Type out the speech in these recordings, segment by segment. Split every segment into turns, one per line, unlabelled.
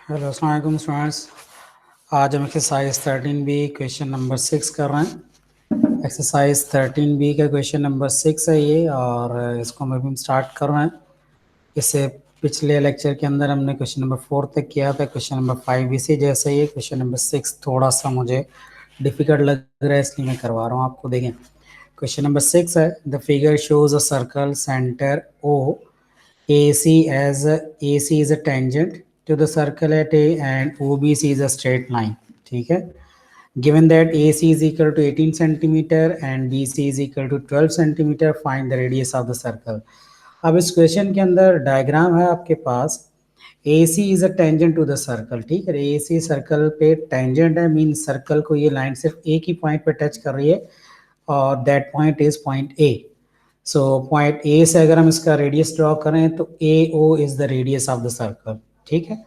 Hello अस्सलाम वालेकुम students. आज हम एक्सरसाइज 13B क्वेश्चन नंबर 6 कर रहे हैं। एक्सरसाइज 13B का क्वेश्चन नंबर 6 है ये, और इसको हम अभी स्टार्ट कर रहे हैं। इससे पिछले लेक्चर के अंदर हमने क्वेश्चन नंबर 4 तक किया था। क्वेश्चन नंबर 5 इसी जैसे ही है। क्वेश्चन नंबर 6 थोड़ा सा मुझे डिफिकल्ट लग रहा है, इसलिए मैं करवा रहा हूँ आपको। देखें, क्वेश्चन नंबर 6 है, the figure shows a circle centre O AC as AC is a tangent to the circle at A and OBC is a straight line. ठीक है, given that AC is equal to 18 centimeter and BC is equal to 12 centimeter, find the radius of the circle. अब इस question के अंदर diagram है आपके पास। AC is a tangent to the circle, ठीक है। AC सर्कल पे टेंजेंट है, मीन सर्कल को ये लाइन सिर्फ एक ही पॉइंट पे टच कर रही है, और that point is point A. So point A से अगर हम इसका रेडियस ड्रॉ करें तो A O is the radius of the circle, ठीक है।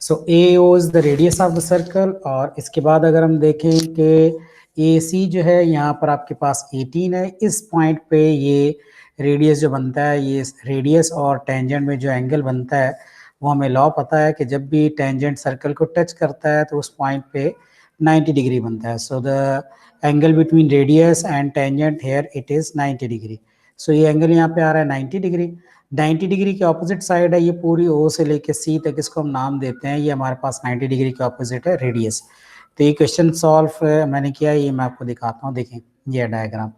So A O is the radius of the circle. और इसके बाद अगर हम देखें कि ए सी जो है यहाँ पर आपके पास 18 है, इस पॉइंट पे ये रेडियस जो बनता है, ये रेडियस और टेंजेंट में जो एंगल बनता है वो हमें लॉ पता है कि जब भी टेंजेंट सर्कल को टच करता है तो उस पॉइंट पे 90 डिग्री बनता है। So the angle between radius and tangent here it is 90 degree. सो ये एंगल यहाँ पे आ रहा है 90 डिग्री। 90 डिग्री के ऑपोजिट साइड है ये पूरी, ओ से लेके सी तक, इसको हम नाम देते हैं, ये हमारे पास 90 डिग्री के ऑपोजिट है रेडियस। तो ये क्वेश्चन सॉल्व मैंने किया, ये मैं आपको दिखाता हूँ। देखें ये डायग्राम,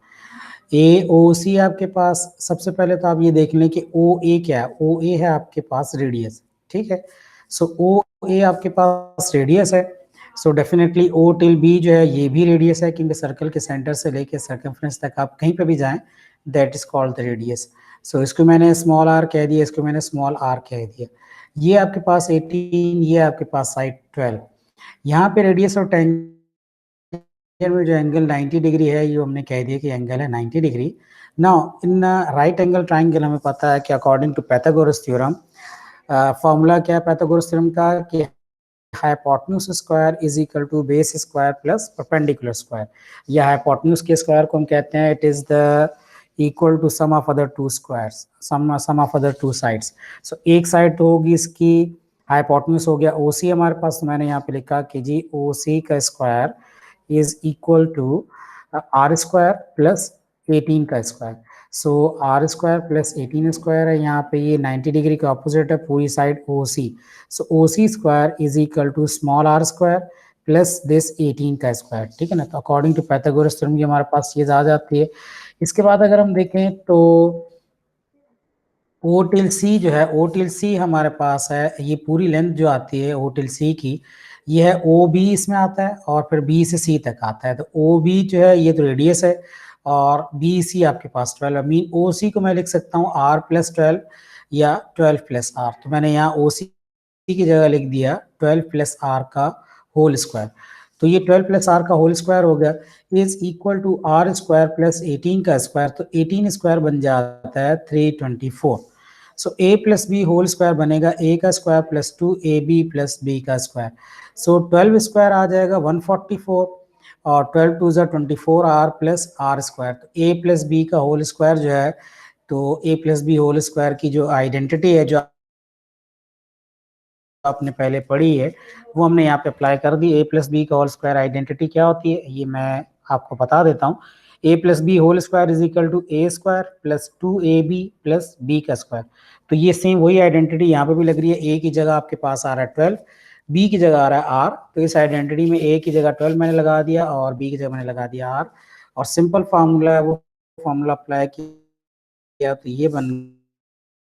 ए ओ सी आपके पास। सबसे पहले तो आप ये देख लें कि ओ ए क्या है। ओ ए है आपके पास रेडियस, ठीक है। सो ओ ए आपके पास रेडियस है। सो डेफिनेटली ओ टिल बी जो है ये भी रेडियस है, क्योंकि सर्कल के सेंटर से लेके सर्कमफ्रेंस तक आप कहीं पे भी जाएं, that is called the radius. So इसको मैंने स्मॉल आर कह दिया, इसको मैंने स्मॉल आर कह दिया। ये आपके पास 18, ये आपके पास साइड 12। यहाँ पे रेडियस और टेंजेंट में जो एंगल 90 डिग्री है, ये हमने कह दिया कि एंगल है 90 degree. Now in right angle triangle हमें पता है कि according to Pythagoras theorem, formula क्या है पाइथागोरस थ्योरम का, कि hypotenuse square is equal to base square plus perpendicular square. या हाइपोटेन्यूज के स्क्वायर को हम कहते हैं it is the equal to sum of other two squares, sum of other two sides. So एक साइड तो होगी इसकी हाइपोटेन्यूज हो गया ओसी हमारे पास, तो मैंने यहाँ पे लिखा कि जी ओसी का square is equal to r square plus 18 का square. So are square plus 18 square है, यहाँ पे ये 90 डिग्री के ऑपोजिट है पूरी side O C. So O C square is equal to small r square plus this 18 का स्क्वायर, ठीक है ना। तो अकॉर्डिंग टू पाइथागोरस थ्योरम ये हमारे पास चीज आ जाती है। इसके बाद अगर हम देखें तो ओ टिल सी जो है, ओ टिल सी हमारे पास है, ये पूरी लेंथ जो आती है ओ टिल सी की, ये है ओ बी इसमें आता है, और फिर बी से सी तक आता है। तो ओ बी जो है ये तो रेडियस है, और बी सी आपके पास 12 है। मीन ओ सी को मैं लिख सकता हूँ आर प्लस 12 या 12 प्लस आर। तो मैंने यहाँ ओ सी की जगह लिख दिया 12 प्लस आर का होल स्क्वायर। तो ये 12 प्लस आर का होल स्क्वायर हो गया, is equal to r square plus 18 का स्क्वायर। तो 18 स्क्वायर बन जाता है 324। So a plus B whole square बनेगा ए का square plus 2ab plus B का स्क्वायर। सो 12 स्क्वायर आ जाएगा 144, और 12 टू ज़ा 24 आर प्लस आर स्क्वायर। तो ए प्लस बी का होल स्क्वायर जो है, तो a plus B whole square की जो आइडेंटिटी है, जो आपने पहले पढ़ी है, वो हमने यहाँ पे अप्लाई कर दी। ए प्लस बी का होल स्क्वायर आइडेंटिटी क्या होती है ये मैं आपको बता देता हूँ। A plus B whole square is equal to A square plus 2ab plus B का स्क्वायर। तो ये सेम वही आइडेंटिटी यहाँ पे भी लग रही है। ए की जगह आपके पास आ रहा है 12, बी की जगह आ रहा है आर। तो इस आइडेंटिटी में ए की जगह 12 मैंने लगा दिया, और बी की जगह मैंने लगा दिया आर, और सिंपल फार्मूला है वो फार्मूला अप्लाई किया, तो ये बन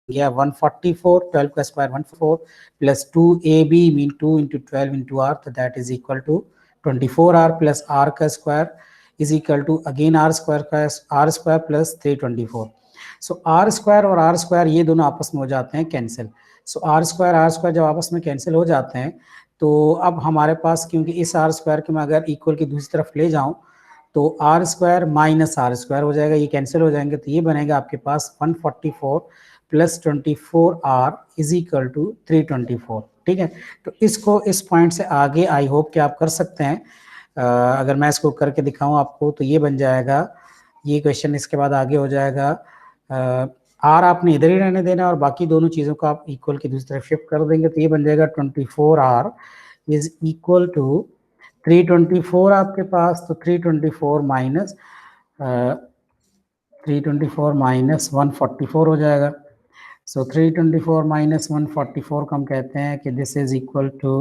गया 144, 12 का square 144 plus 2ab mean 2 into 12 into R, तो that is equal to 24r plus are का square is equal to again R square plus 324। So are square और आर स्क्वायर ये दोनों आपस में हो जाते हैं कैंसिल। सो आर स्क्वायर जब आपस में कैंसिल हो जाते हैं, तो अब हमारे पास, क्योंकि इस आर स्क्वायर के मैं अगर इक्वल की दूसरी तरफ ले जाऊं, तो r square minus r square हो जाएगा, ये कैंसिल हो जाएंगे। तो ये बनेगा आपके पास 144 plus 24r is equal to 324, ठीक है। तो इसको इस पॉइंट से आगे आई होप कि आप कर सकते हैं। अगर मैं इसको करके दिखाऊं आपको, तो ये बन जाएगा, ये क्वेश्चन इसके बाद आगे हो जाएगा आर आपने इधर ही रहने देना और बाकी दोनों चीज़ों को आप इक्वल की दूसरी तरफ शिफ्ट कर देंगे, तो ये बन जाएगा 24R इज इक्वल टू 324 आपके पास, तो 324 माइनस 324 माइनस 144 हो जाएगा। सो 324 माइनस 144 को हम कहते हैं कि this is equal to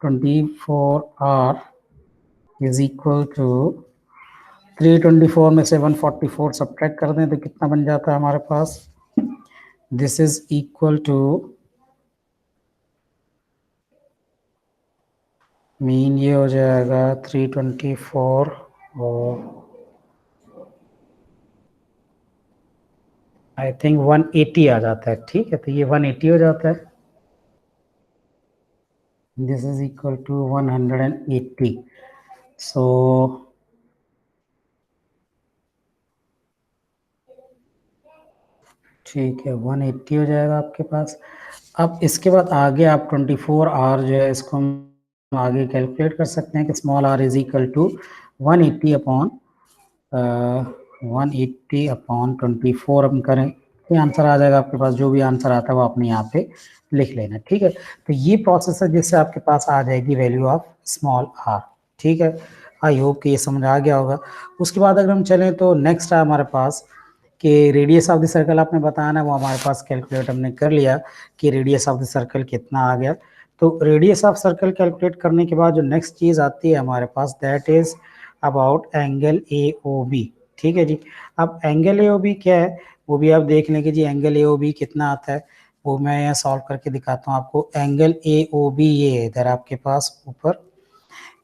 24R is equal to 324 में से 144 सब्ट्रैक्ट कर दें तो कितना बन जाता है हमारे पास, this is equal to mean ये हो जाएगा 324 और आई थिंक 180 आ जाता है। ठीक है, तो ये 180 हो जाता है, दिस इज इक्वल टू 180। सो ठीक है, 180 हो जाएगा आपके पास। अब इसके बाद आगे आप 24R जो है इसको हम आगे कैलकुलेट कर सकते हैं कि small r is equal to 180 upon 180 upon 24 हम करें, ये आंसर आ जाएगा आपके पास। जो भी आंसर आता है वो आपने यहाँ पे लिख लेना। ठीक है, तो ये प्रोसेस है जिससे आपके पास आ जाएगी वैल्यू ऑफ स्मॉल r। ठीक है, आई होप कि ये समझ आ गया होगा। उसके बाद अगर हम चलें तो नेक्स्ट है हमारे पास कि रेडियस ऑफ द सर्कल आपने बताना, वो हमारे पास कैलकुलेट हमने कर लिया कि रेडियस ऑफ द सर्कल कितना आ गया। तो रेडियस ऑफ सर्कल कैलकुलेट करने के बाद जो नेक्स्ट चीज़ आती है हमारे पास, that is about angle AOB। ठीक है जी, अब एंगल AOB क्या है वो भी आप देख लें कि जी एंगल AOB कितना आता है, वो मैं यहाँ सॉल्व करके दिखाता हूँ आपको। एंगल AOB ये है इधर आपके पास ऊपर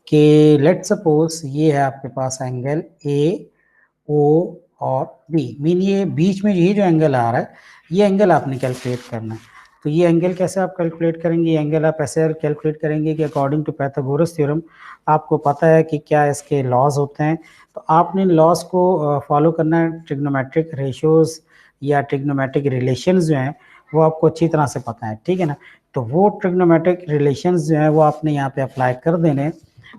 कि लेट सपोज ये है आपके पास एंगल AO और B, मीन ये बीच में ये जो एंगल आ रहा है ये एंगल आपने कैलकुलेट करना है। तो ये एंगल कैसे आप कैलकुलेट करेंगे, ये एंगल आप ऐसे कैलकुलेट करेंगे कि अकॉर्डिंग टू पाइथागोरस थ्योरम आपको पता है कि क्या इसके लॉज होते हैं, तो आपने लॉज को फॉलो करना है। ट्रिग्नोमेट्रिक रेशियोज या ट्रिग्नोमेट्रिक रिलेशंस जो हैं वो आपको अच्छी तरह से पता है। ठीक है ना, तो वो ट्रिग्नोमेट्रिक रिलेशंस जो हैं वो आपने यहाँ पे अप्लाई कर देने,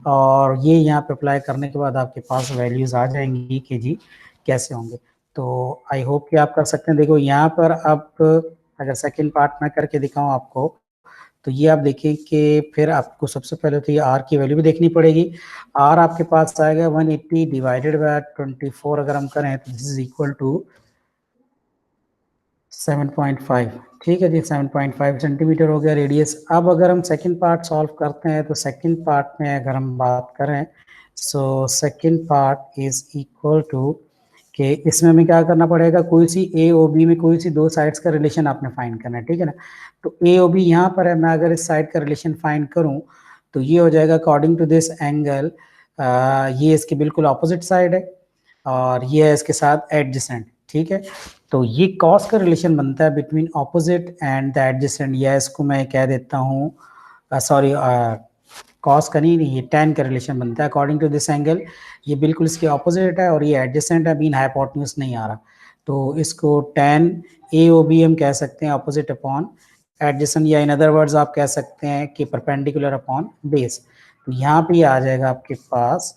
और ये यहाँ पे अप्लाई करने के बाद आपके पास वैल्यूज आ जाएंगी कि जी कैसे होंगे। तो आई होप कि आप कर सकते हैं। देखो यहाँ पर आप अगर सेकंड पार्ट में करके दिखाऊं आपको, तो ये आप देखिए कि फिर आपको सबसे पहले तो ये आर की वैल्यू भी देखनी पड़ेगी। आर आपके पास आएगा 180 डिवाइडेड बाय 24, अगर हम करें तो दिस इज इक्वल टू 7.5। ठीक है जी, 7.5 सेंटीमीटर हो गया रेडियस। अब अगर हम सेकंड पार्ट सॉल्व करते हैं तो सेकंड पार्ट में अगर हम बात करें, so second part is equal to कि इसमें हमें क्या करना पड़ेगा, कोई सी ए ओ बी में कोई सी दो साइड्स का रिलेशन आपने फाइंड करना है। ठीक है ना, तो ए ओ बी यहाँ पर है, मैं अगर इस साइड का रिलेशन फाइंड करूँ तो ये हो जाएगा अकॉर्डिंग टू दिस एंगल, ये इसके बिल्कुल ऑपोजिट साइड है और ये है इसके साथ एडजेसेंट। ठीक है, तो ये कॉस का रिलेशन बनता है between opposite and the adjacent, या इसको मैं कह देता हूँ सॉरी कॉस का नहीं, ये टैन का रिलेशन बनता है अकॉर्डिंग टू दिस एंगल। ये बिल्कुल इसके ऑपोजिट है और ये एडजेसेंट है, मीन हाइपोटेन्यूज नहीं आ रहा, तो इसको टैन AOB हम कह सकते हैं ऑपोजिट अपॉन एडजेसेंट, या इन अदर वर्ड्स आप कह सकते हैं कि परपेंडिकुलर अपॉन बेस। तो यहाँ पे आ जाएगा आपके पास